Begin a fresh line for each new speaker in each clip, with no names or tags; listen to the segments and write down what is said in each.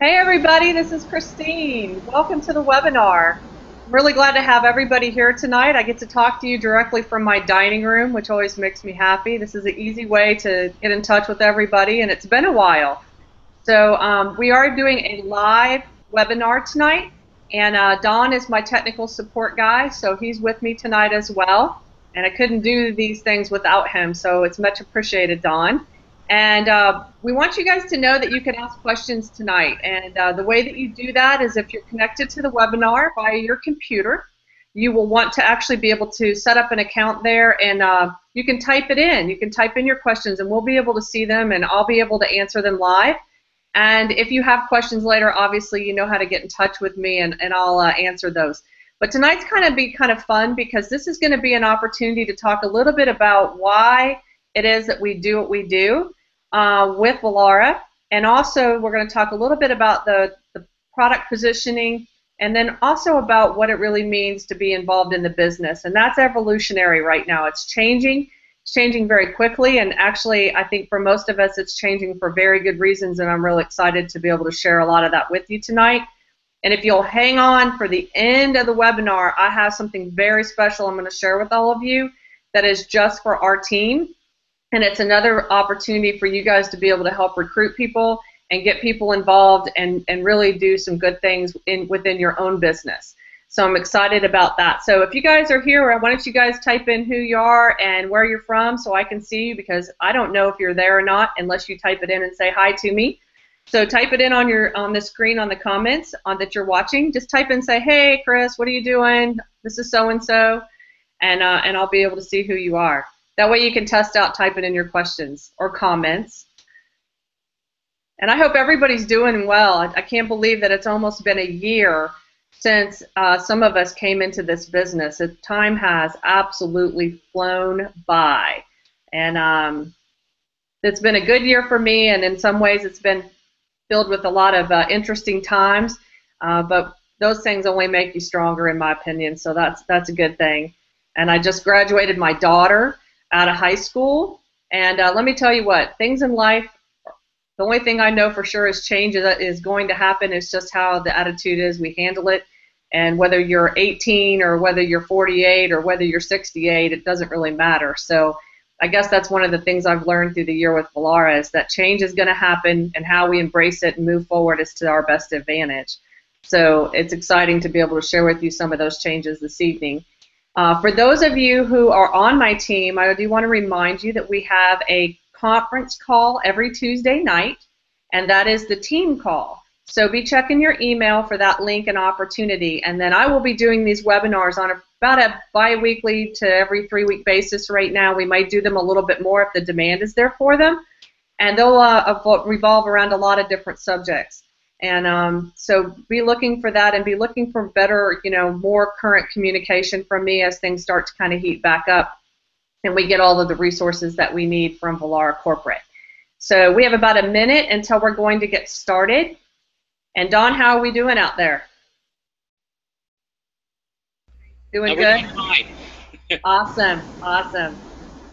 Hey everybody, this is Christine. Welcome to the webinar. I'm really glad to have everybody here tonight. I get to talk to you directly from my dining room, which always makes me happy. This is an easy way to get in touch with everybody, and it's been a while. So we are doing a live webinar tonight, and Don is my technical support guy, so he's with me tonight as well. And I couldn't do these things without him, so it's much appreciated, Don. And we want you guys to know that you can ask questions tonight. And the way that you do that is if you're connected to the webinar via your computer, you will want to actually be able to set up an account there, and you can type it in. You can type in your questions, and we'll be able to see them, and I'll be able to answer them live. And if you have questions later, obviously you know how to get in touch with me, and I'll answer those. But tonight's kind of fun because this is going to be an opportunity to talk a little bit about why it is that we do what we do with Velara, and also we're going to talk a little bit about the product positioning, and then also about what it really means to be involved in the business. And that's evolutionary right now. It's changing. It's changing very quickly, and actually I think for most of us it's changing for very good reasons, and I'm really excited to be able to share a lot of that with you tonight. And if you'll hang on for the end of the webinar, I have something very special I'm going to share with all of you that is just for our team. And it's another opportunity for you guys to be able to help recruit people and get people involved and really do some good things within your own business. So I'm excited about that. So if you guys are here, why don't you guys type in who you are and where you're from so I can see you, because I don't know if you're there or not unless you type it in and say hi to me. So type it in on the screen on the comments that you're watching. Just type in and say, hey Chris, what are you doing? This is so-and-so, and I'll be able to see who you are. That way you can test out typing in your questions or comments. And I hope everybody's doing well. I can't believe that it's almost been a year since some of us came into this business. Time has absolutely flown by. And it's been a good year for me, and in some ways it's been filled with a lot of interesting times. But those things only make you stronger, in my opinion, so that's a good thing. And I just graduated my daughter out of high school, and let me tell you what, things in life, the only thing I know for sure is change is going to happen. It's just how the attitude is, we handle it. And whether you're 18 or whether you're 48 or whether you're 68, it doesn't really matter. So I guess that's one of the things I've learned through the year with Velara, is that change is going to happen, and how we embrace it and move forward is to our best advantage. So it's exciting to be able to share with you some of those changes this evening. For those of you who are on my team, I do want to remind you that we have a conference call every Tuesday night, and that is the team call. So be checking your email for that link and opportunity, and then I will be doing these webinars on about a bi-weekly to every 3-week basis right now. We might do them a little bit more if the demand is there for them, and they'll revolve around a lot of different subjects. And so be looking for that, and be looking for better, more current communication from me as things start to kind of heat back up and we get all of the resources that we need from Velara Corporate. So we have about a minute until we're going to get started. And Don, how are we doing out there? Doing good? Awesome, awesome.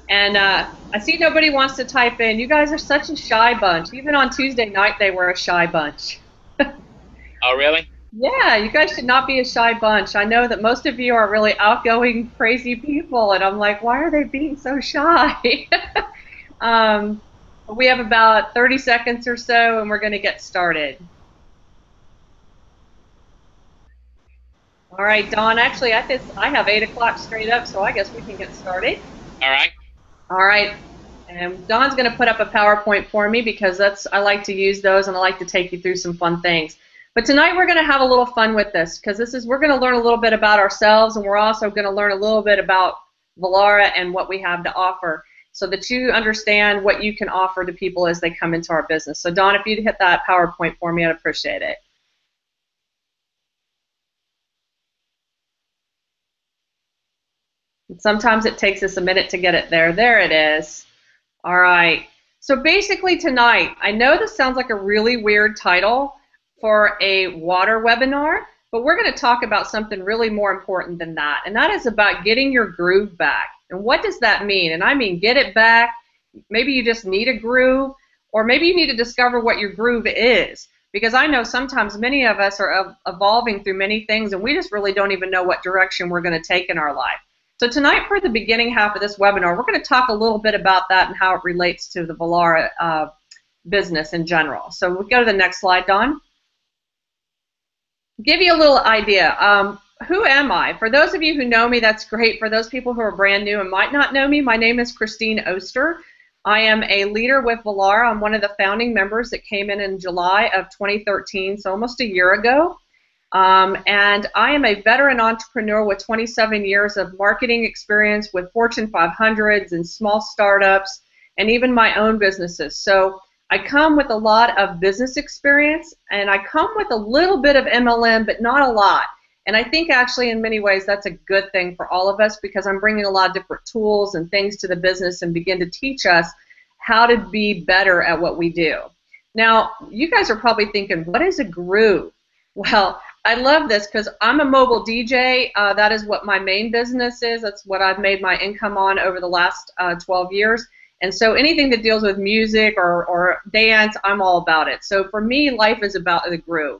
And I see nobody wants to type in. You guys are such a shy bunch. Even on Tuesday night, they were a shy bunch.
Oh, really?
Yeah, you guys should not be a shy bunch. I know that most of you are really outgoing, crazy people, and I'm like, why are they being so shy? We have about 30 seconds or so, and we're going to get started. All right, Don, actually, I have 8 o'clock straight up, so I guess we can get started.
All right.
All right. And Don's going to put up a PowerPoint for me, because I like to use those, and I like to take you through some fun things. But tonight we're going to have a little fun with this, because we're going to learn a little bit about ourselves, and we're also going to learn a little bit about Velara and what we have to offer, so that you understand what you can offer to people as they come into our business. So Don, if you'd hit that PowerPoint for me, I'd appreciate it. Sometimes it takes us a minute to get it there. There it is. All right. So basically tonight, I know this sounds like a really weird title for a water webinar, but we're going to talk about something really more important than that, and that is about getting your groove back. And what does that mean? And I mean get it back. Maybe you just need a groove, or maybe you need to discover what your groove is. because I know sometimes many of us are evolving through many things and we just really don't even know what direction we're going to take in our life. So tonight, for the beginning half of this webinar, we're going to talk a little bit about that and how it relates to the Velara business in general. So we'll go to the next slide, Dawn. Give you a little idea. Who am I? For those of you who know me, that's great. For those people who are brand new and might not know me, my name is Christine Oster. I am a leader with Velara. I'm one of the founding members that came in July of 2013, so almost a year ago. And I am a veteran entrepreneur with 27 years of marketing experience with Fortune 500s and small startups and even my own businesses. So I come with a lot of business experience, and I come with a little bit of MLM, but not a lot. And I think actually in many ways that's a good thing for all of us, because I'm bringing a lot of different tools and things to the business and begin to teach us how to be better at what we do. Now, you guys are probably thinking, what is a groove? Well, I love this because I'm a mobile DJ. That is what my main business is. That's what I've made my income on over the last 12 years. And so anything that deals with music or dance, I'm all about it. So for me, life is about the groove.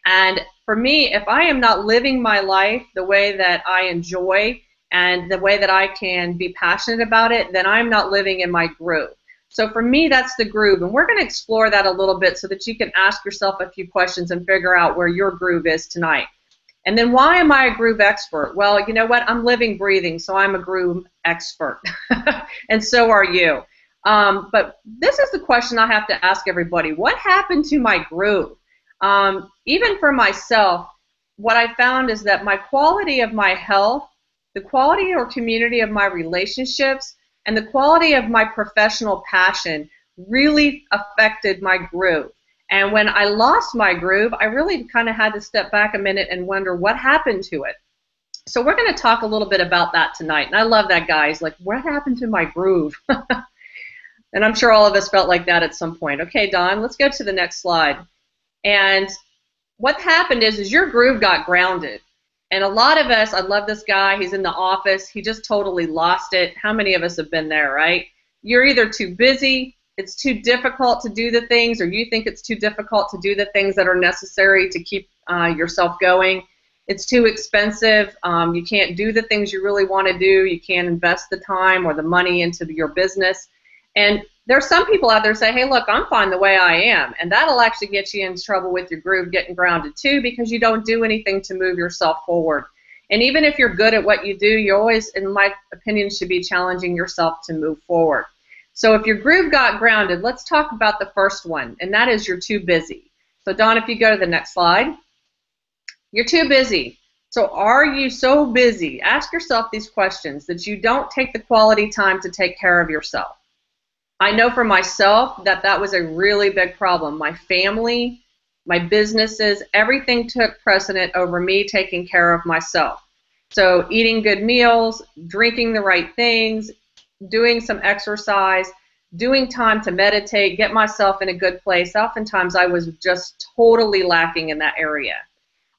And for me, if I am not living my life the way that I enjoy and the way that I can be passionate about it, then I'm not living in my groove. So for me, that's the groove, and we're going to explore that a little bit so that you can ask yourself a few questions and figure out where your groove is tonight. And then why am I a groove expert? Well, you know what? I'm living, breathing, so I'm a groove expert, and so are you. But this is the question I have to ask everybody. What happened to my groove? Even for myself, what I found is that my quality of my health, the quality or community of my relationships, and the quality of my professional passion really affected my groove. And when I lost my groove, I really kind of had to step back a minute and wonder what happened to it. So we're going to talk a little bit about that tonight. And I love that, guys. Like, what happened to my groove? And I'm sure all of us felt like that at some point. Okay, Don, let's go to the next slide. And what happened is your groove got grounded. And a lot of us, I love this guy, he's in the office, he just totally lost it. How many of us have been there, right? You're either too busy, it's too difficult to do the things, or you think it's too difficult to do the things that are necessary to keep yourself going. It's too expensive, you can't do the things you really want to do, you can't invest the time or the money into your business. And there's some people out there say, hey, look, I'm fine the way I am. And that'll actually get you in trouble with your groove getting grounded too, because you don't do anything to move yourself forward. And even if you're good at what you do, you always, in my opinion, should be challenging yourself to move forward. So if your groove got grounded, let's talk about the first one, and that is you're too busy. So Dawn, if you go to the next slide. You're too busy. So are you so busy? Ask yourself these questions that you don't take the quality time to take care of yourself. I know for myself that that was a really big problem. My family, my businesses, everything took precedent over me taking care of myself. So eating good meals, drinking the right things, doing some exercise, doing time to meditate, get myself in a good place. Oftentimes I was just totally lacking in that area.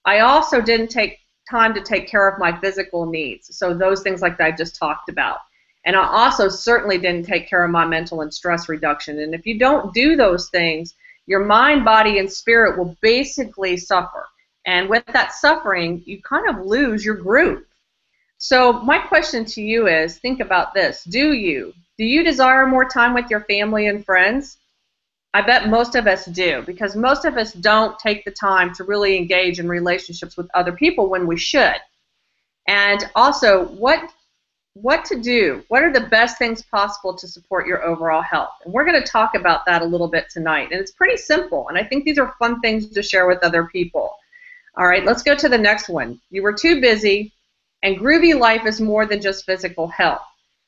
I also didn't take time to take care of my physical needs. So those things like that I just talked about. And I also certainly didn't take care of my mental and stress reduction. And if you don't do those things, your mind, body, and spirit will basically suffer. And with that suffering, you kind of lose your groove. So my question to you is, think about this. Do you desire more time with your family and friends? I bet most of us do, because most of us don't take the time to really engage in relationships with other people when we should. And also, what to do, what are the best things possible to support your overall health? And we're going to talk about that a little bit tonight. And it's pretty simple, and I think these are fun things to share with other people. All right, let's go to the next one. You were too busy, and groovy life is more than just physical health.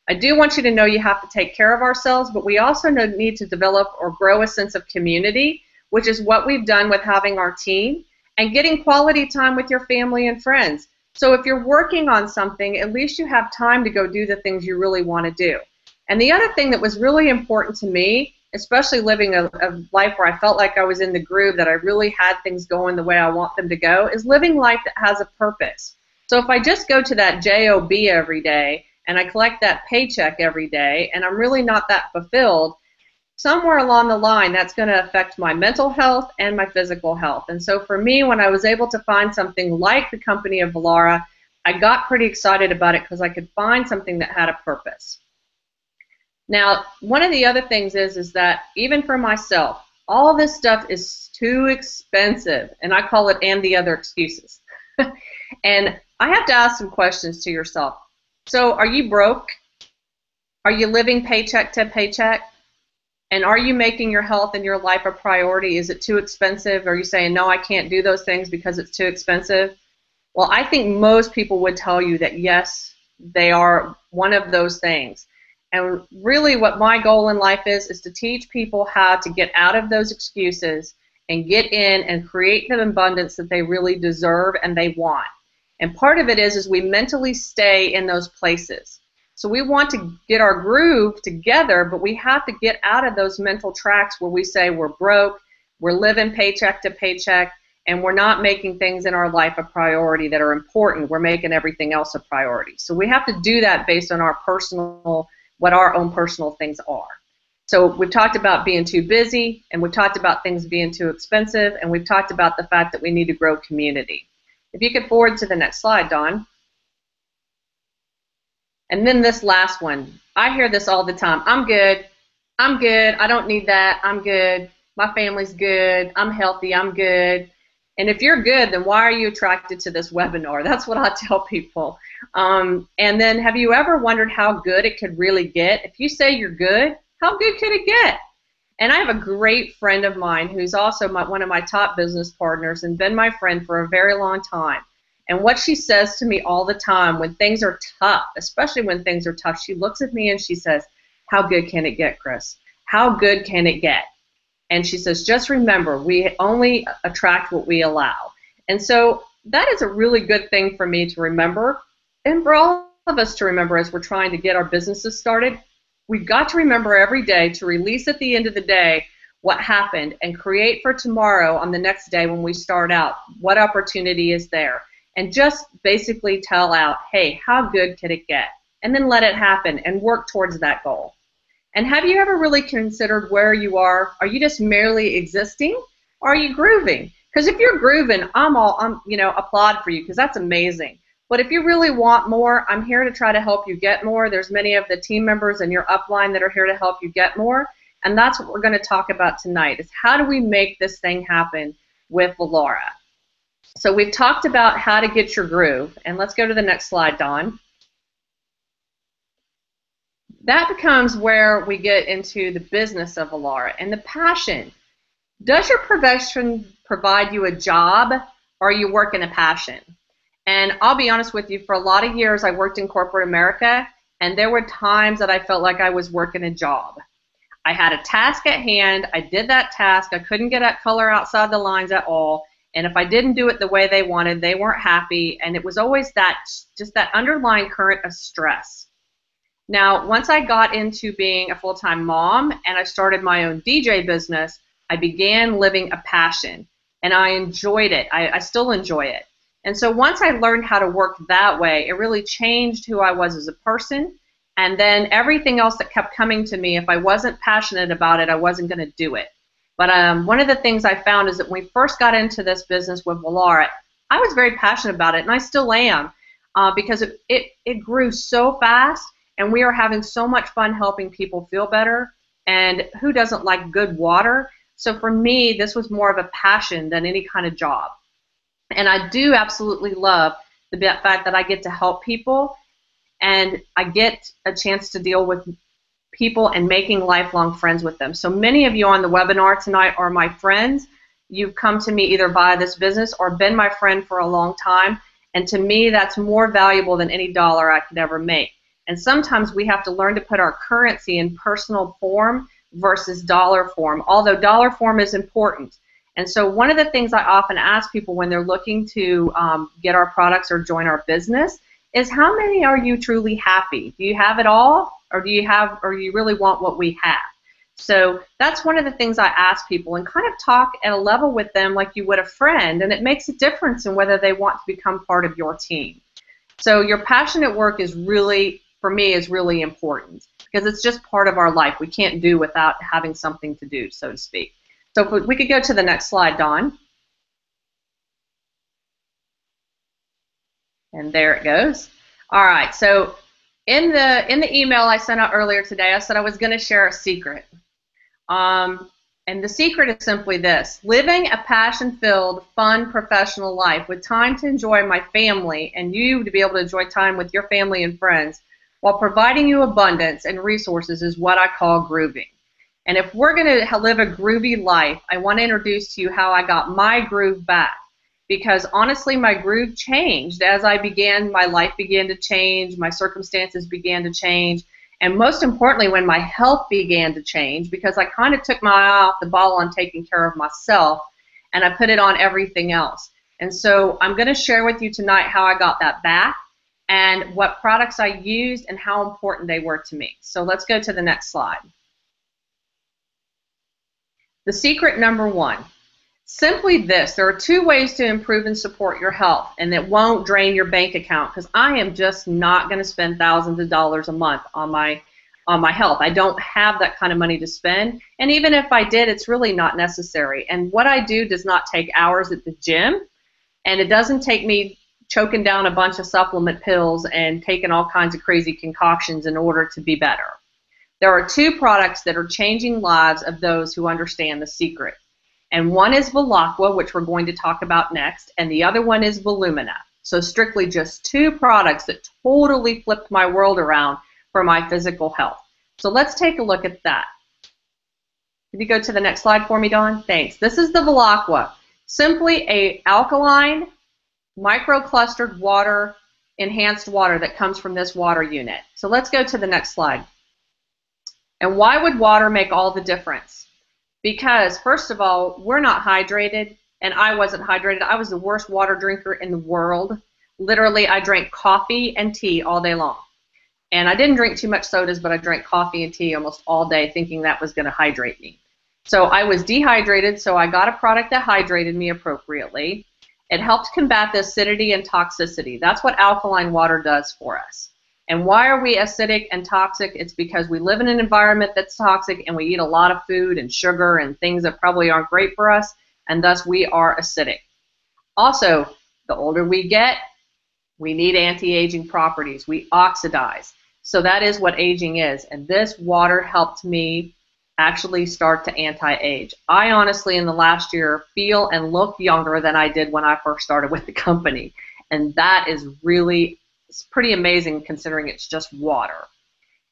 I do want you to know you have to take care of ourselves, but we also need to develop or grow a sense of community, which is what we've done with having our team, and getting quality time with your family and friends. So if you're working on something, at least you have time to go do the things you really want to do. And the other thing that was really important to me, especially living a life where I felt like I was in the groove, that I really had things going the way I want them to go, is living life that has a purpose. So if I just go to that job every day and I collect that paycheck every day and I'm really not that fulfilled, somewhere along the line that's going to affect my mental health and my physical health. And so for me, when I was able to find something like the company of Velara, I got pretty excited about it because I could find something that had a purpose. Now, one of the other things is that even for myself, all this stuff is too expensive, and I call it "and the other excuses." And I have to ask some questions to yourself. So, are you broke? Are you living paycheck to paycheck? And are you making your health and your life a priority? Is it too expensive? Are you saying, no, I can't do those things because it's too expensive? Well, I think most people would tell you that yes, they are one of those things. And really what my goal in life is to teach people how to get out of those excuses and get in and create the abundance that they really deserve and they want. And part of it is we mentally stay in those places. So we want to get our groove together, but we have to get out of those mental tracks where we say we're broke, we're living paycheck to paycheck, and we're not making things in our life a priority that are important. We're making everything else a priority. So we have to do that based on what our own personal things are. So we've talked about being too busy, and we've talked about things being too expensive, and we've talked about the fact that we need to grow community. If you could forward to the next slide, Dawn. And then this last one. I hear this all the time. I'm good. I'm good. I don't need that. I'm good. My family's good. I'm healthy. I'm good. And if you're good, then why are you attracted to this webinar? That's what I tell people. And then have you ever wondered how good it could really get? If you say you're good, how good could it get? And I have a great friend of mine who's also one of my top business partners and been my friend for a very long time. And what she says to me all the time when things are tough, especially when things are tough, she looks at me and she says, how good can it get, Chris? How good can it get? And she says, just remember, we only attract what we allow. And so that is a really good thing for me to remember, and for all of us to remember as we're trying to get our businesses started. We've got to remember every day to release at the end of the day what happened and create for tomorrow on the next day when we start out what opportunity is there. And just basically tell out, hey, how good could it get? And then let it happen and work towards that goal. And have you ever really considered where you are? Are you just merely existing, or are you grooving? Because if you're grooving, I'm applaud for you, because that's amazing. But if you really want more, I'm here to try to help you get more. There's many of the team members in your upline that are here to help you get more. And that's what we're going to talk about tonight, is how do we make this thing happen with Velara. So we've talked about how to get your groove. And let's go to the next slide, Dawn. That becomes where we get into the business of Velara and the passion. Does your profession provide you a job, or are you working a passion? And I'll be honest with you, for a lot of years I worked in corporate America, and there were times that I felt like I was working a job. I had a task at hand, I did that task, I couldn't get that color outside the lines at all, and if I didn't do it the way they wanted, they weren't happy, and it was always just that underlying current of stress. Now, once I got into being a full-time mom and I started my own DJ business, I began living a passion, and I enjoyed it. I still enjoy it. And so once I learned how to work that way, it really changed who I was as a person, and then everything else that kept coming to me, if I wasn't passionate about it, I wasn't going to do it. But one of the things I found is that when we first got into this business with Velara, I was very passionate about it, and I still am, because it grew so fast. And we are having so much fun helping people feel better. And who doesn't like good water? So for me, this was more of a passion than any kind of job. And I do absolutely love the fact that I get to help people, and I get a chance to deal with people and making lifelong friends with them. So many of you on the webinar tonight are my friends. You've come to me either via this business or been my friend for a long time. And to me, that's more valuable than any dollar I could ever make. And sometimes we have to learn to put our currency in personal form versus dollar form, although dollar form is important. And so one of the things I often ask people when they're looking to get our products or join our business is, how many are you truly happy? Do you have it all, or do you really want what we have? So that's one of the things I ask people, and kind of talk at a level with them like you would a friend, and it makes a difference in whether they want to become part of your team. So your passion at work is really, for me, is really important. because it's just part of our life. We can't do without having something to do, so to speak. So if we could go to the next slide, Dawn. And there it goes. All right, so in the email I sent out earlier today, I said I was going to share a secret. And the secret is simply this: living a passion-filled, fun, professional life with time to enjoy my family and you to be able to enjoy time with your family and friends while providing you abundance and resources is what I call grooving. And if we're going to live a groovy life, I want to introduce to you how I got my groove back. Because honestly, my groove changed as my life began to change, my circumstances began to change, and most importantly, when my health began to change, because I kind of took my eye off the ball on taking care of myself, and I put it on everything else. And so I'm going to share with you tonight how I got that back, and what products I used, and how important they were to me. So let's go to the next slide. The secret number one. Simply this: there are 2 ways to improve and support your health, and it won't drain your bank account, because I am just not going to spend thousands of dollars a month on my health. I don't have that kind of money to spend, and even if I did, it's really not necessary. And what I do does not take hours at the gym, and it doesn't take me choking down a bunch of supplement pills and taking all kinds of crazy concoctions in order to be better. There are 2 products that are changing lives of those who understand the secret. And one is Velara, which we're going to talk about next, and the other one is Volumina. So strictly just 2 products that totally flipped my world around for my physical health. So let's take a look at that. Can you go to the next slide for me, Dawn? Thanks. This is the Velara, simply a alkaline, microclustered water, enhanced water that comes from this water unit. So let's go to the next slide. And why would water make all the difference? Because, first of all, we're not hydrated, and I wasn't hydrated. I was the worst water drinker in the world. Literally, I drank coffee and tea all day long. And I didn't drink too much sodas, but I drank coffee and tea almost all day, thinking that was going to hydrate me. So I was dehydrated, so I got a product that hydrated me appropriately. It helped combat the acidity and toxicity. That's what alkaline water does for us. And why are we acidic and toxic? It's because we live in an environment that's toxic, and we eat a lot of food and sugar and things that probably aren't great for us, and thus we are acidic. Also, the older we get, we need anti-aging properties. We oxidize. So that is what aging is, and this water helped me actually start to anti-age. I honestly, in the last year, feel and look younger than I did when I first started with the company, and that is really, it's pretty amazing considering it's just water.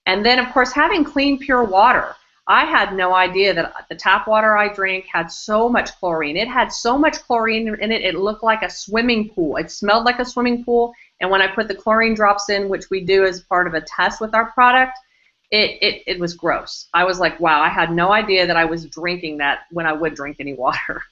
And then, of course, having clean, pure water. I had no idea that the tap water I drank had so much chlorine. It had so much chlorine in it, it looked like a swimming pool. It smelled like a swimming pool. And when I put the chlorine drops in, which we do as part of a test with our product, it was gross. I was like, wow, I had no idea that I was drinking that when I would drink any water.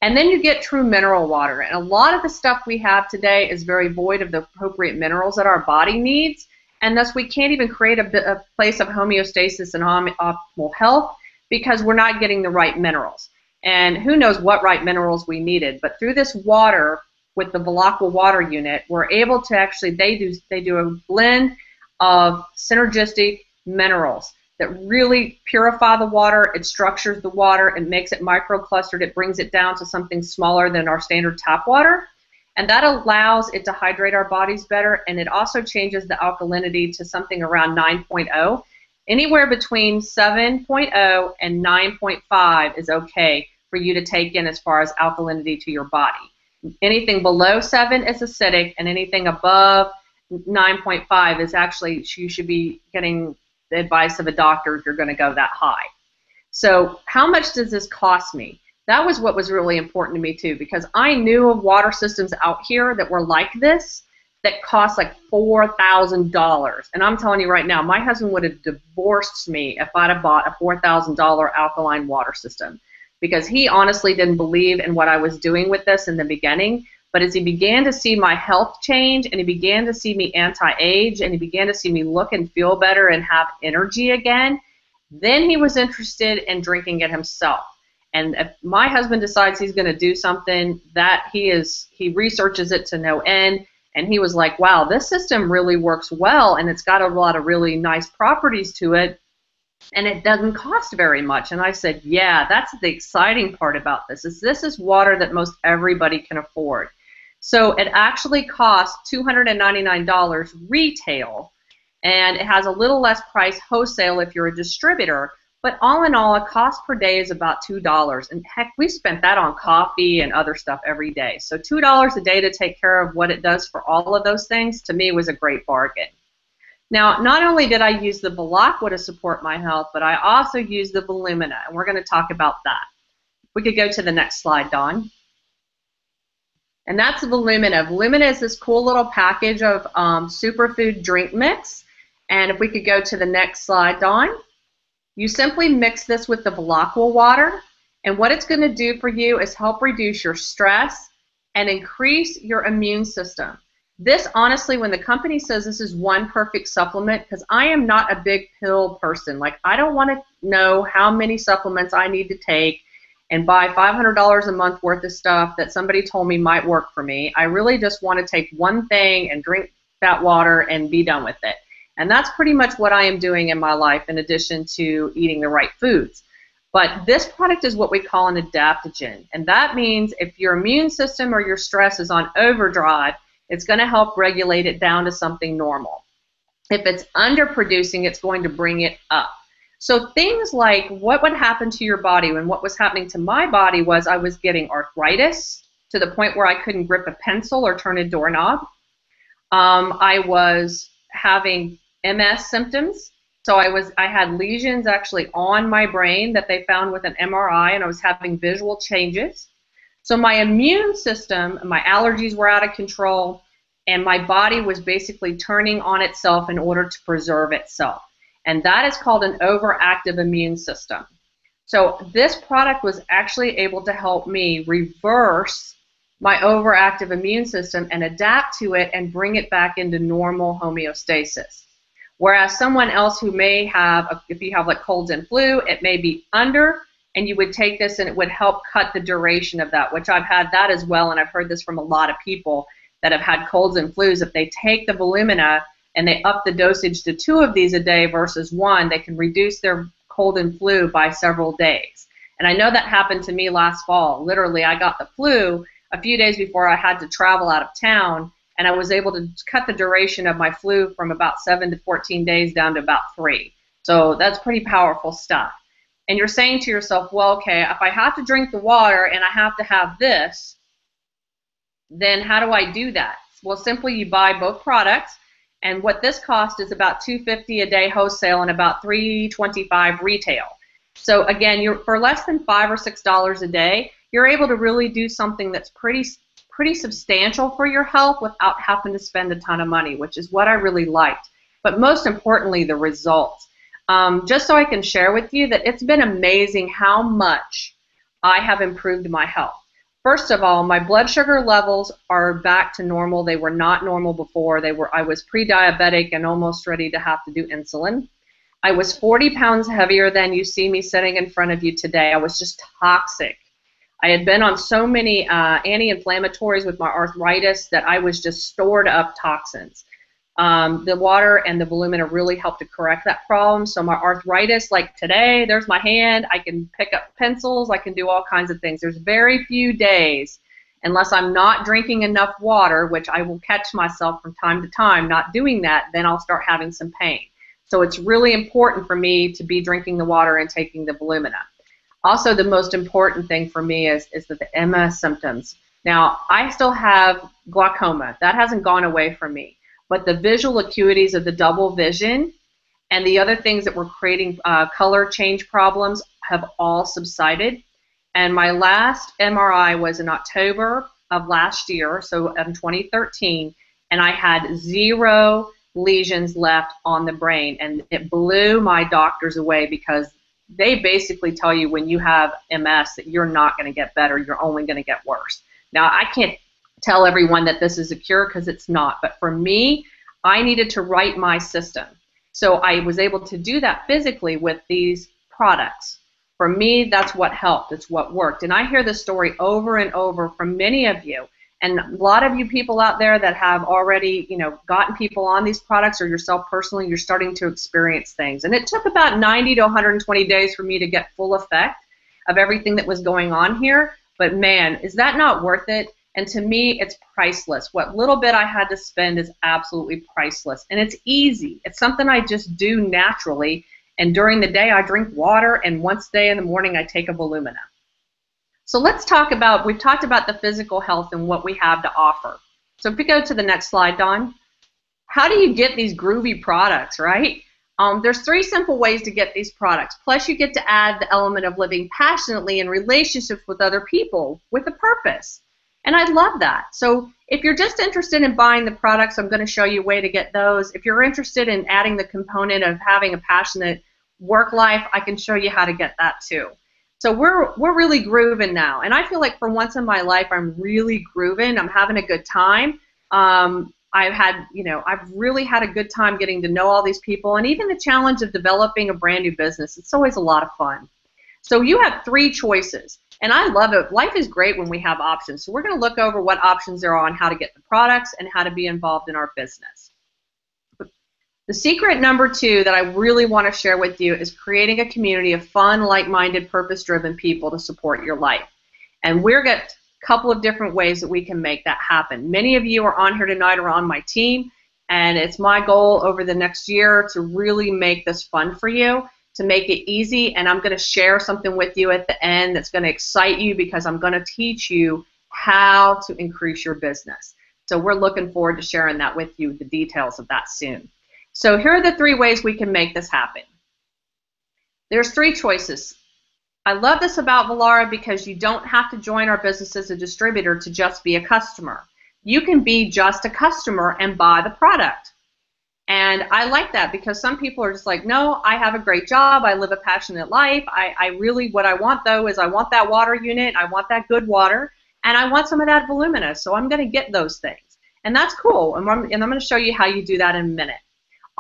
And then you get true mineral water. And a lot of the stuff we have today is very void of the appropriate minerals that our body needs. And thus we can't even create a place of homeostasis and optimal health because we're not getting the right minerals. And who knows what right minerals we needed. But through this water, with the Velara water unit, we're able to actually, they do a blend of synergistic minerals that really purify the water. It structures the water, it makes it microclustered, it brings it down to something smaller than our standard tap water, and that allows it to hydrate our bodies better, and it also changes the alkalinity to something around 9.0. Anywhere between 7.0 and 9.5 is okay for you to take in as far as alkalinity to your body. Anything below 7 is acidic, and anything above 9.5 is actually, you should be getting the advice of a doctor if you're going to go that high. So how much does this cost me? That was what was really important to me too, because I knew of water systems out here that were like this that cost like $4,000. And I'm telling you right now, my husband would have divorced me if I'd have bought a $4,000 alkaline water system, because he honestly didn't believe in what I was doing with this in the beginning. But as he began to see my health change, and he began to see me anti-age, and he began to see me look and feel better and have energy again, then he was interested in drinking it himself. And if my husband decides he's going to do something, that he researches it to no end, And he was like, wow, this system really works well, and it's got a lot of really nice properties to it, and it doesn't cost very much. And I said, yeah, that's the exciting part about this, is this is water that most everybody can afford. So it actually costs $299 retail, and it has a little less price wholesale if you're a distributor. But all in all, a cost per day is about $2. And heck, we spent that on coffee and other stuff every day. So $2 a day to take care of what it does for all of those things, to me, was a great bargain. Now, not only did I use the Velara to support my health, but I also used the Volumina, and we're going to talk about that. We could go to the next slide, Dawn. And that's the Volumina. Volumina is this cool little package of superfood drink mix. And if we could go to the next slide, Dawn. You simply mix this with the Velara water, and what it's going to do for you is help reduce your stress and increase your immune system. This, honestly, when the company says this is one perfect supplement, because I am not a big pill person. Like, I don't want to know how many supplements I need to take and buy $500 a month worth of stuff that somebody told me might work for me. I really just want to take one thing and drink that water and be done with it. And that's pretty much what I am doing in my life, in addition to eating the right foods. But this product is what we call an adaptogen. And that means if your immune system or your stress is on overdrive, it's going to help regulate it down to something normal. If it's underproducing, it's going to bring it up. So things like what would happen to your body, and what was happening to my body was I was getting arthritis to the point where I couldn't grip a pencil or turn a doorknob. I was having MS symptoms. So I had lesions actually on my brain that they found with an MRI, and I was having visual changes. So my immune system, my allergies were out of control, and my body was basically turning on itself in order to preserve itself. And that is called an overactive immune system. So this product was actually able to help me reverse my overactive immune system and adapt to it and bring it back into normal homeostasis. Whereas someone else who may have, if you have like colds and flu, it may be under, and you would take this and it would help cut the duration of that, which I've had that as well, and I've heard this from a lot of people that have had colds and flus. If they take the Volumina and they up the dosage to 2 of these a day versus 1, they can reduce their cold and flu by several days. And I know that happened to me last fall. Literally, I got the flu a few days before I had to travel out of town, and I was able to cut the duration of my flu from about 7 to 14 days down to about 3. So that's pretty powerful stuff. And you're saying to yourself, well, okay, if I have to drink the water and I have to have this, then how do I do that? Well, simply you buy both products, and what this cost is about $250 a day wholesale and about $325 retail. So again, for less than $5 or $6 a day, you're able to really do something that's pretty substantial for your health without having to spend a ton of money, which is what I really liked. But most importantly, the results. Just so I can share with you that it's been amazing how much I have improved my health. First of all, my blood sugar levels are back to normal. They were not normal before. I was pre-diabetic and almost ready to have to do insulin. I was 40 pounds heavier than you see me sitting in front of you today. I was just toxic. I had been on so many anti-inflammatories with my arthritis that I was just stored up toxins. The water and the Volumina really helped to correct that problem. So my arthritis, like today, there's my hand. I can pick up pencils. I can do all kinds of things. There's very few days, unless I'm not drinking enough water, which I will catch myself from time to time not doing that, then I'll start having some pain. So it's really important for me to be drinking the water and taking the Volumina. Also, the most important thing for me is that the MS symptoms. Now, I still have glaucoma. That hasn't gone away from me. But the visual acuities of the double vision and the other things that were creating color change problems have all subsided. And my last MRI was in October of last year, so in 2013, and I had 0 lesions left on the brain. And it blew my doctors away, because they basically tell you when you have MS that you're not going to get better, you're only going to get worse. Now, I can't tell everyone that this is a cure, because it's not, but for me, I needed to right my system. So I was able to do that physically with these products. For me, that's what helped. It's what worked. And I hear this story over and over from many of you. And a lot of you people out there that have already, gotten people on these products, or yourself personally, you're starting to experience things. And it took about 90 to 120 days for me to get full effect of everything that was going on here. But man, is that not worth it? And to me, it's priceless. What little bit I had to spend is absolutely priceless. And it's easy. It's something I just do naturally. And during the day, I drink water, and once a day in the morning, I take a Volumina. So let's talk about, we've talked about the physical health and what we have to offer. So if we go to the next slide, Dawn, how do you get these groovy products, right? There's 3 simple ways to get these products. Plus, you get to add the element of living passionately in relationships with other people with a purpose. And I love that. So if you're just interested in buying the products, I'm going to show you a way to get those. If you're interested in adding the component of having a passionate work life, I can show you how to get that too. So we're really grooving now. And I feel like for once in my life, I'm really grooving. I'm having a good time. I've really had a good time getting to know all these people, and even the challenge of developing a brand new business. It's always a lot of fun. So you have 3 choices, and I love it. Life is great when we have options. So we're going to look over what options there are on how to get the products and how to be involved in our business. The secret number 2 that I really want to share with you is creating a community of fun, like-minded, purpose-driven people to support your life. And we're got a couple of different ways that we can make that happen. Many of you are on here tonight or on my team, and it's my goal over the next year to really make this fun for you, to make it easy. And I'm going to share something with you at the end that's going to excite you, because I'm going to teach you how to increase your business. So we're looking forward to sharing that with you, the details of that soon. So here are the 3 ways we can make this happen. There's 3 choices. I love this about Velara because you don't have to join our business as a distributor to just be a customer. You can be just a customer and buy the product. And I like that, because some people are just like, no, I have a great job, I live a passionate life, what I want though is I want that water unit, I want that good water, and I want some of that Volumina, so I'm going to get those things. And that's cool, and I'm going to show you how you do that in a minute.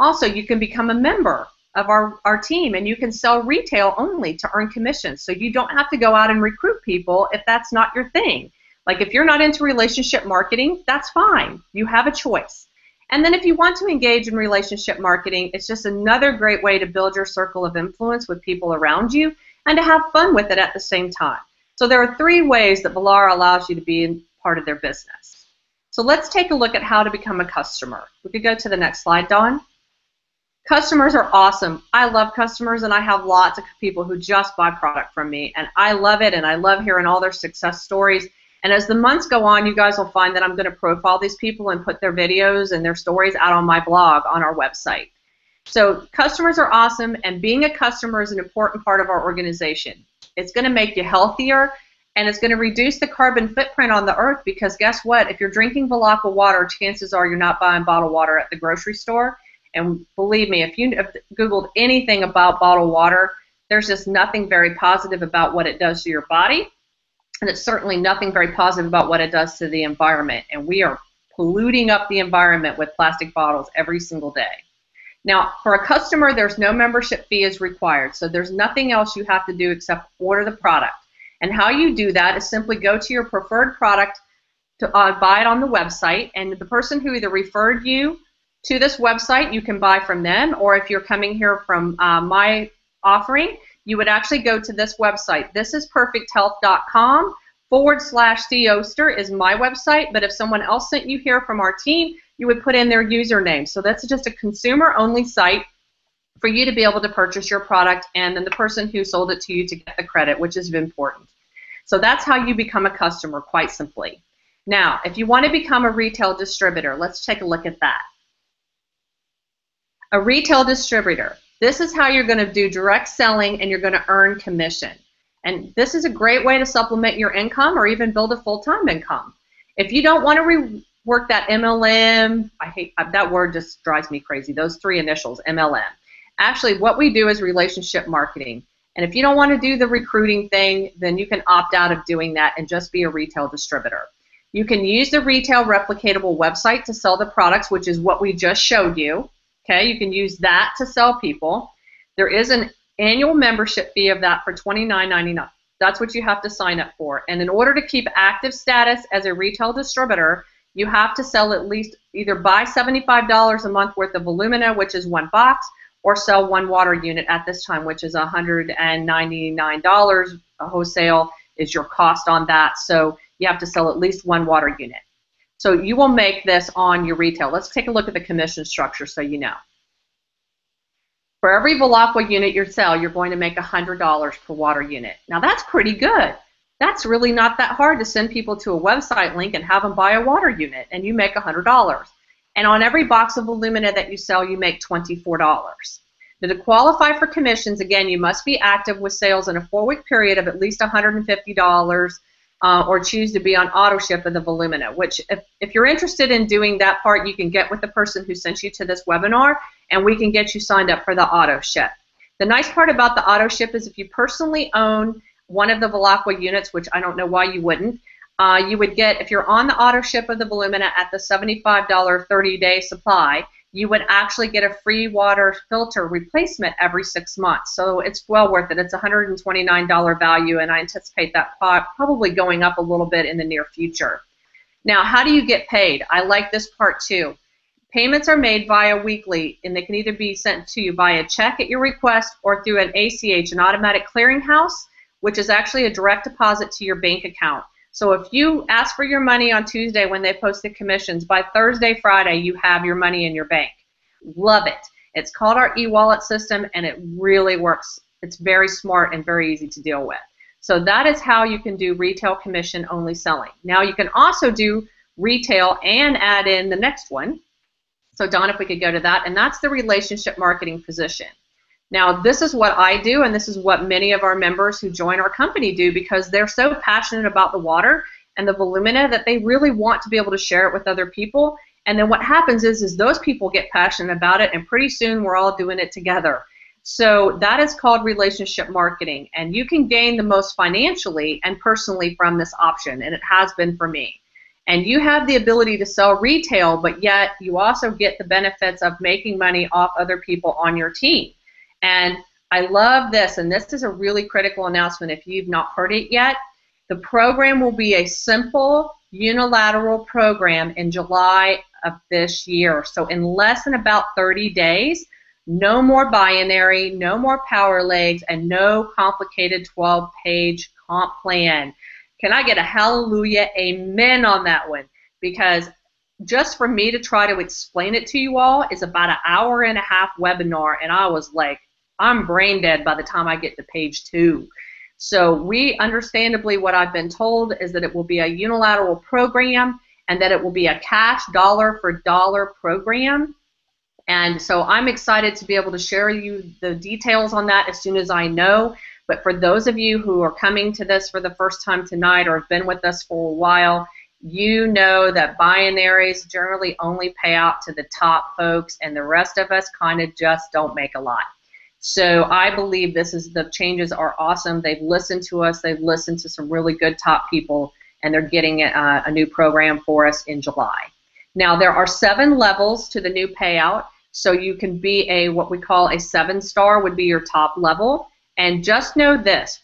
Also, you can become a member of our team, and you can sell retail only to earn commissions. So you don't have to go out and recruit people if that's not your thing. Like if you're not into relationship marketing, that's fine. You have a choice. And then if you want to engage in relationship marketing, it's just another great way to build your circle of influence with people around you and to have fun with it at the same time. So there are 3 ways that Velara allows you to be part of their business. So let's take a look at how to become a customer. We could go to the next slide, Dawn. Customers are awesome. I love customers, and I have lots of people who just buy product from me, and I love it, and I love hearing all their success stories. And as the months go on, you guys will find that I'm going to profile these people and put their videos and their stories out on my blog on our website. So customers are awesome, and being a customer is an important part of our organization. It's going to make you healthier, and it's going to reduce the carbon footprint on the earth, because guess what? If you're drinking Velara water, chances are you're not buying bottled water at the grocery store. And believe me, if you have Googled anything about bottled water, there's just nothing very positive about what it does to your body. And it's certainly nothing very positive about what it does to the environment. And we are polluting up the environment with plastic bottles every single day. Now, for a customer, there's no membership fee is required. So there's nothing else you have to do except order the product. And how you do that is simply go to your preferred product to buy it on the website. And the person who either referred you to this website, you can buy from them, or if you're coming here from my offering, you would actually go to this website. thisisperfecthealth.com/Oster is my website, but if someone else sent you here from our team, you would put in their username. So that's just a consumer-only site for you to be able to purchase your product, and then the person who sold it to you to get the credit, which is important. So that's how you become a customer, quite simply. Now, if you want to become a retail distributor, let's take a look at that. A retail distributor. This is how you're going to do direct selling, and you're going to earn commission. And this is a great way to supplement your income or even build a full-time income. If you don't want to rework that MLM, I hate that word, just drives me crazy, those 3 initials, MLM. Actually, what we do is relationship marketing. And if you don't want to do the recruiting thing, then you can opt out of doing that and just be a retail distributor. You can use the retail replicatable website to sell the products, which is what we just showed you. Okay, you can use that to sell people. There is an annual membership fee of that for $29.99. That's what you have to sign up for. And in order to keep active status as a retail distributor, you have to sell at least either buy $75 a month worth of Volumina, which is 1 box, or sell 1 water unit at this time, which is $199 wholesale is your cost on that. So you have to sell at least 1 water unit. So you will make this on your retail. Let's take a look at the commission structure so you know. For every Velara unit you sell, you're going to make $100 per water unit. Now that's pretty good. That's really not that hard to send people to a website link and have them buy a water unit, and you make $100. And on every box of Volumina that you sell, you make $24. Now, to qualify for commissions, again, you must be active with sales in a 4-week period of at least $150 or choose to be on auto ship of the Volumina, which if you're interested in doing that part, you can get with the person who sent you to this webinar, and we can get you signed up for the auto ship. The nice part about the auto ship is if you personally own one of the Velara units, which I don't know why you wouldn't, you would get, if you're on the auto ship of the Volumina at the $75 30-day supply, you would actually get a free water filter replacement every 6 months. So it's well worth it. It's a $129 value, and I anticipate that probably going up a little bit in the near future. Now, how do you get paid? I like this part too. Payments are made via weekly, and they can either be sent to you via check at your request or through an ACH, an automatic clearinghouse, which is actually a direct deposit to your bank account. So if you ask for your money on Tuesday when they post the commissions, by Thursday, Friday, you have your money in your bank. Love it. It's called our e-wallet system, and it really works. It's very smart and very easy to deal with. So that is how you can do retail commission only selling. Now you can also do retail and add in the next one. So Don, if we could go to that, and that's the relationship marketing position. Now, this is what I do, and this is what many of our members who join our company do, because they're so passionate about the water and the Volumina that they really want to be able to share it with other people. And then what happens is those people get passionate about it, and pretty soon we're all doing it together. So that is called relationship marketing, and you can gain the most financially and personally from this option, and it has been for me. And you have the ability to sell retail, but yet you also get the benefits of making money off other people on your team. And I love this, and this is a really critical announcement if you've not heard it yet. The program will be a simple unilateral program in July of this year. So in less than about 30 days, no more binary, no more power legs, and no complicated 12-page comp plan. Can I get a hallelujah, amen on that one? Because just for me to try to explain it to you all is about an hour-and-a-half webinar, and I was like, I'm brain dead by the time I get to page 2. So understandably, what I've been told is that it will be a unilateral program and that it will be a cash dollar-for-dollar program. And so I'm excited to be able to share you the details on that as soon as I know. But for those of you who are coming to this for the first time tonight or have been with us for a while, you know that binaries generally only pay out to the top folks, and the rest of us kind of just don't make a lot. So I believe the changes are awesome. They've listened to us. They've listened to some really good top people, and they're getting a new program for us in July. Now, there are 7 levels to the new payout. So you can be what we call a 7-star would be your top level. And just know this,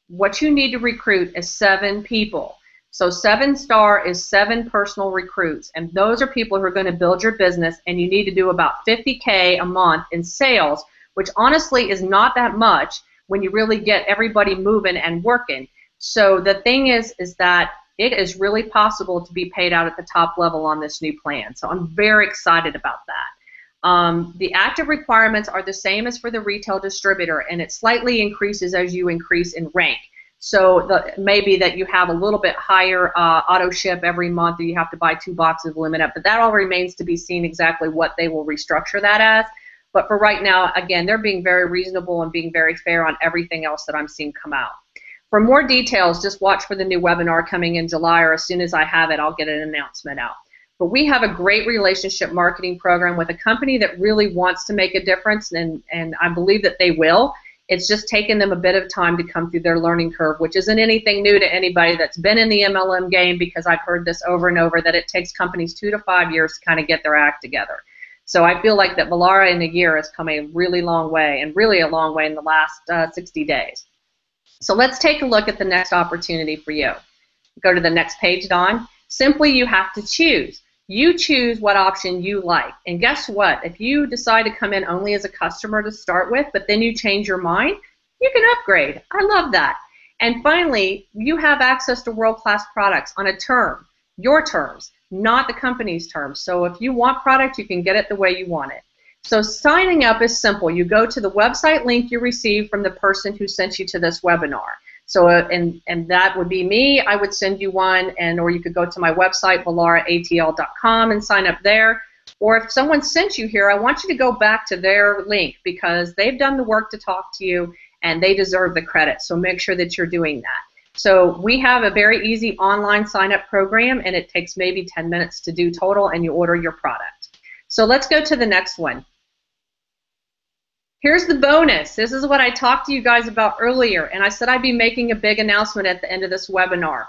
what you need to recruit is 7 people. So 7-star is 7 personal recruits, and those are people who are going to build your business, and you need to do about $50K a month in sales, which honestly is not that much when you really get everybody moving and working. So the thing is that it is really possible to be paid out at the top level on this new plan. So I'm very excited about that. The active requirements are the same as for the retail distributor, and it slightly increases as you increase in rank. So maybe that you have a little bit higher auto ship every month, or you have to buy 2 boxes of Lumina, but that all remains to be seen exactly what they will restructure that as. But for right now, again, they're being very reasonable and being very fair on everything else that I'm seeing come out. For more details, just watch for the new webinar coming in July, or as soon as I have it, I'll get an announcement out. But we have a great relationship marketing program with a company that really wants to make a difference, and I believe that they will. It's just taken them a bit of time to come through their learning curve, which isn't anything new to anybody that's been in the MLM game, because I've heard this over and over, that it takes companies 2 to 5 years to kind of get their act together. So I feel like that Velara in a year has come a really long way, and really a long way in the last 60 days. So let's take a look at the next opportunity for you. Go to the next page, Dawn. Simply, you have to choose. You choose what option you like. And guess what? If you decide to come in only as a customer to start with, but then you change your mind, you can upgrade. I love that. And finally, you have access to world-class products on a term, your terms, not the company's terms. So if you want product, you can get it the way you want it. So signing up is simple. You go to the website link you received from the person who sent you to this webinar. So, and that would be me. I would send you one, or you could go to my website, velaraatl.com, and sign up there. Or if someone sent you here, I want you to go back to their link because they've done the work to talk to you, and they deserve the credit. So make sure that you're doing that. So we have a very easy online sign-up program, and it takes maybe 10 minutes to do total, and you order your product. So let's go to the next one. Here's the bonus. This is what I talked to you guys about earlier, and I said I'd be making a big announcement at the end of this webinar.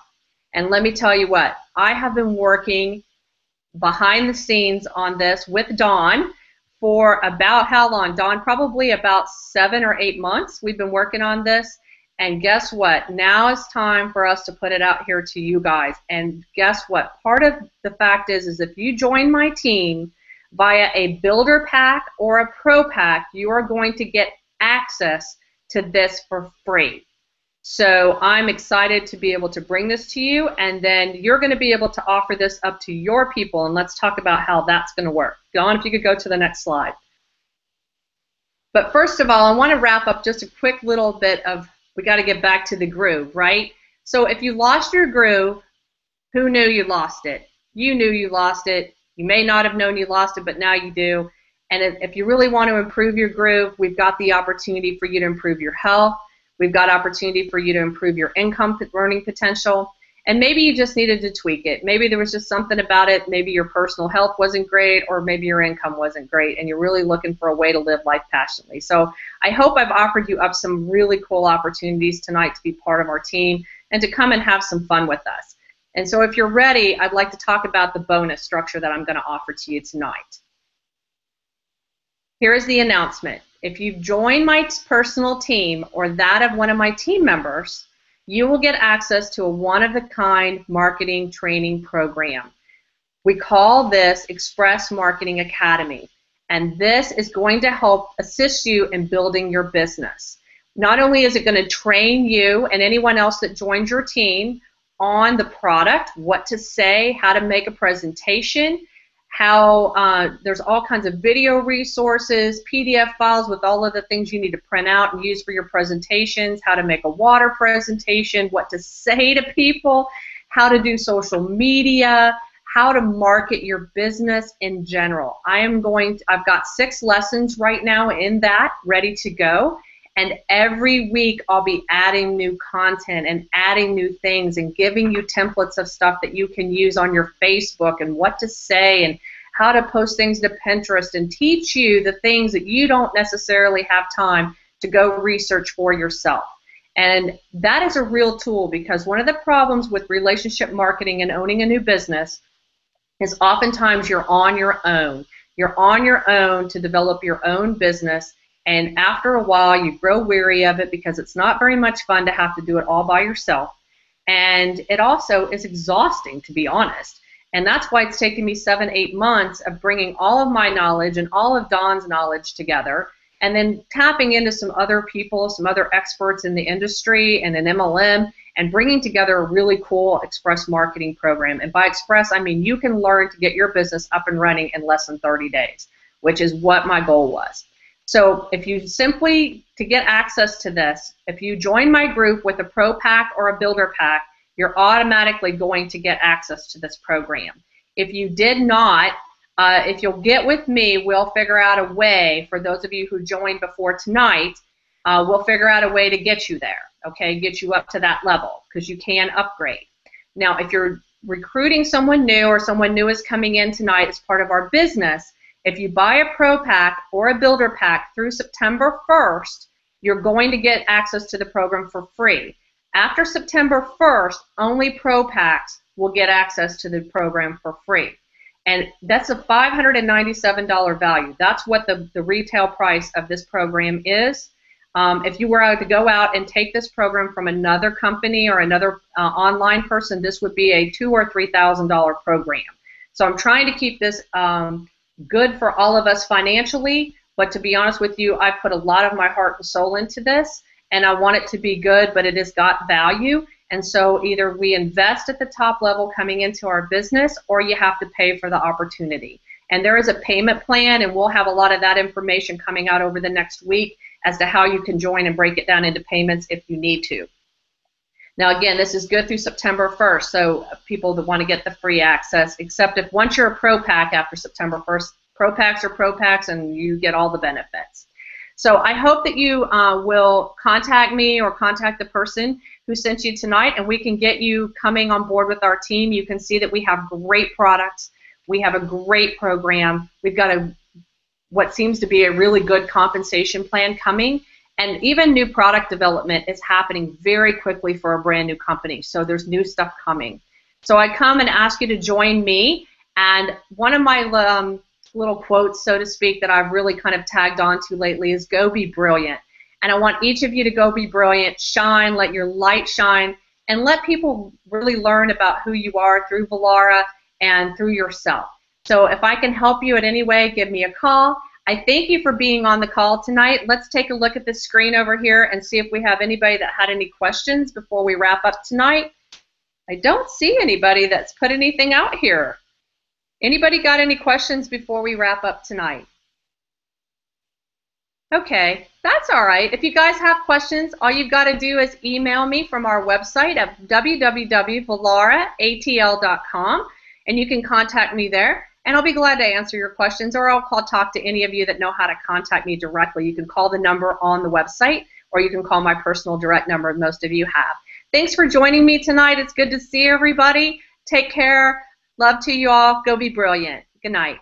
And let me tell you what, I have been working behind the scenes on this with Dawn for about how long? Dawn, probably about 7 or 8 months. We've been working on this, and guess what? Now it's time for us to put it out here to you guys. And guess what? Part of the fact is if you join my team via a builder pack or a pro pack, you are going to get access to this for free. So I'm excited to be able to bring this to you, and then you're going to be able to offer this up to your people, and let's talk about how that's going to work. Dawn, if you could go to the next slide. But first of all, I want to wrap up just a quick little bit of, we got to get back to the groove, right? So if you lost your groove, who knew you lost it? You knew you lost it. You may not have known you lost it, but now you do. And if you really want to improve your groove, we've got the opportunity for you to improve your health. We've got opportunity for you to improve your income earning potential. And maybe you just needed to tweak it. Maybe there was just something about it. Maybe your personal health wasn't great, or maybe your income wasn't great, and you're really looking for a way to live life passionately. So I hope I've offered you up some really cool opportunities tonight to be part of our team and to come and have some fun with us. And so if you're ready, I'd like to talk about the bonus structure that I'm going to offer to you tonight. Here is the announcement. If you join my personal team or that of one of my team members, you will get access to a one-of-a-kind marketing training program. We call this Express Marketing Academy, and this is going to help assist you in building your business. Not only is it going to train you and anyone else that joins your team on the product, what to say, how to make a presentation, how there's all kinds of video resources, PDF files with all of the things you need to print out and use for your presentations, how to make a water presentation, what to say to people, how to do social media, how to market your business in general. I've got 6 lessons right now in that ready to go. And every week I'll be adding new content and adding new things and giving you templates of stuff that you can use on your Facebook and what to say and how to post things to Pinterest and teach you the things that you don't necessarily have time to go research for yourself. And that is a real tool, because one of the problems with relationship marketing and owning a new business is oftentimes you're on your own. You're on your own to develop your own business. And after a while, you grow weary of it because it's not very much fun to have to do it all by yourself. And it also is exhausting, to be honest. And that's why it's taken me 7, 8 months of bringing all of my knowledge and all of Dawn's knowledge together, and then tapping into some other people, some other experts in the industry and an MLM, and bringing together a really cool Express marketing program. And by Express, I mean you can learn to get your business up and running in less than 30 days, which is what my goal was. So if you simply, to get access to this, if you join my group with a pro pack or a builder pack, you're automatically going to get access to this program. If you did not, if you'll get with me, we'll figure out a way, for those of you who joined before tonight, we'll figure out a way to get you there, okay, get you up to that level, because you can upgrade. Now, if you're recruiting someone new or someone new is coming in tonight as part of our business, if you buy a pro pack or a builder pack through September 1st, you're going to get access to the program for free. After September 1st, only pro packs will get access to the program for free. And that's a $597 value. That's what the retail price of this program is. If you were to go out and take this program from another company or another online person, this would be a $2,000 or $3,000 program. So I'm trying to keep this good for all of us financially, but to be honest with you, I put a lot of my heart and soul into this, and I want it to be good, but it has got value. And so either we invest at the top level coming into our business, or you have to pay for the opportunity. And there is a payment plan, and we'll have a lot of that information coming out over the next week as to how you can join and break it down into payments if you need to. Now again, this is good through September 1st, so people that want to get the free access, except if once you're a Pro Pack after September 1st, Pro Packs are Pro Packs and you get all the benefits. So I hope that you will contact me or contact the person who sent you tonight, and we can get you coming on board with our team. You can see that we have great products. We have a great program. We've got what seems to be a really good compensation plan coming, and even new product development is happening very quickly for a brand new company. So there's new stuff coming. So I come and ask you to join me, and one of my little quotes, so to speak, that I've really kind of tagged on to lately is go be brilliant. And I want each of you to go be brilliant, shine, let your light shine, and let people really learn about who you are through Velara and through yourself. So if I can help you in any way, give me a call. I thank you for being on the call tonight. Let's take a look at the screen over here and see if we have anybody that had any questions before we wrap up tonight. I don't see anybody that's put anything out here. Anybody got any questions before we wrap up tonight? Okay, that's all right. If you guys have questions, all you've got to do is email me from our website at www.velaraatl.com, and you can contact me there, and I'll be glad to answer your questions, or I'll talk to any of you that know how to contact me directly. You can call the number on the website, or you can call my personal direct number, most of you have. Thanks for joining me tonight. It's good to see everybody. Take care. Love to you all. Go be brilliant. Good night.